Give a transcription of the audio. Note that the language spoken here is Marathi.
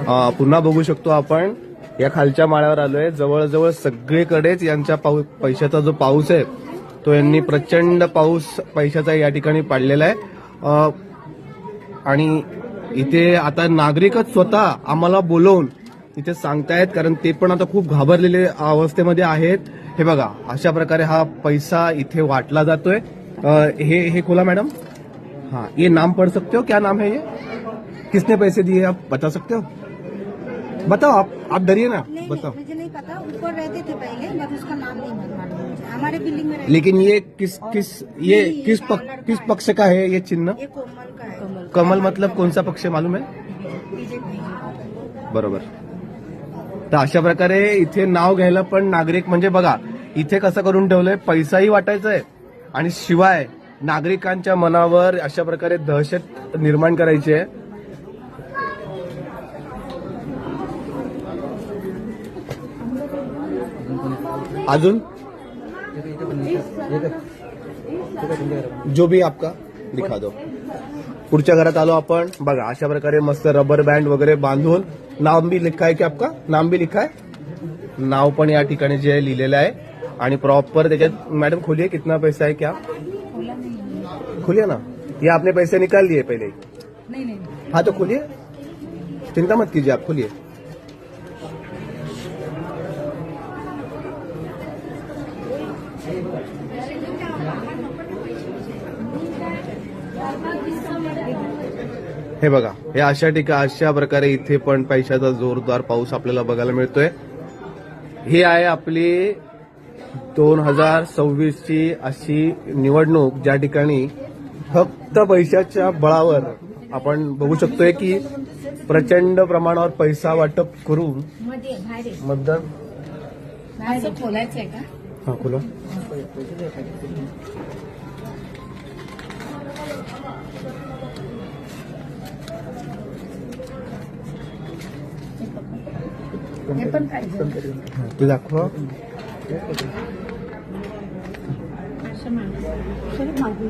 पुन्हा बघू शकतो आपण या खालच्या माळ्यावर आलोय. जवळजवळ सगळीकडेच यांच्या पैशाचा जो पाऊस आहे तो यांनी प्रचंड पाऊस पैशाचा या ठिकाणी पाडलेला आहे. आणि इथे आता नागरिकच स्वतः आम्हाला बोलवून इथे सांगतायत, कारण ते पण आता खूप घाबरलेले अवस्थेमध्ये आहेत. हे बघा, अशा प्रकारे हा पैसा इथे वाटला जातोय. हे खोला मैडम. हाँ, ये नाम पढ़ सकते हो? क्या नाम है ये? किसने पैसे दिए आप बता सकते हो? बताओ, आप डरिए ना, बताओ. मुझे नहीं पता, ऊपर रहते थे पहले, बट उसका नाम नहीं मालूम मुझे. हमारे बिल्डिंग में रहते. लेकिन ये किस पक्ष का है ये चिन्ह? ये कोमल का है. कमल मतलब कौन सा पक्ष मालूम है? बीजेपी. बरोबर. तर अशा प्रकारे इथे नाव घ्यायला पण नागरिक, म्हणजे बघा इथे कसं करून ठेवलंय, पैसाही वाटायचा आहे आणि शिवाय नागरिकांच्या मनावर अशा प्रकारे दहशत निर्माण करायची आहे. अजून जो भी आपका दिखा दो. पुढच्या घरात आलो आपण. बघा अशा प्रकारे मस्त रबर बँड वगैरे बांधून, नाम भी लिखा है की आपका नाम भी लिखा है, नाव पण या ठिकाणी जे लिहिलेलं आहे. आणि प्रॉपर त्याच्यात मैडम खोलिए कितना पैसा है क्या? खोलिए ना, ये आपने पैसे निकाल लिए पहले ही. नहीं. हाँ तो खोलिए, चिंता मत कीजिए, आप खोलिए. हे बघा, हे अशा प्रकारे इथे पण पैशाचा जोरदार पाऊस आपल्याला बघायला मिळतोय. ही आहे आपली 2026 ची अशी निवडणूक, ज्या ठिकाणी फक्त पैशाच्या बळावर आपण बघू शकतोय की प्रचंड प्रमाणावर पैसा वाटप करून मतदान. खोलायचं आहे का? हा, खोला. हे पण पाहिजे. ते दाखवा. असं मागे.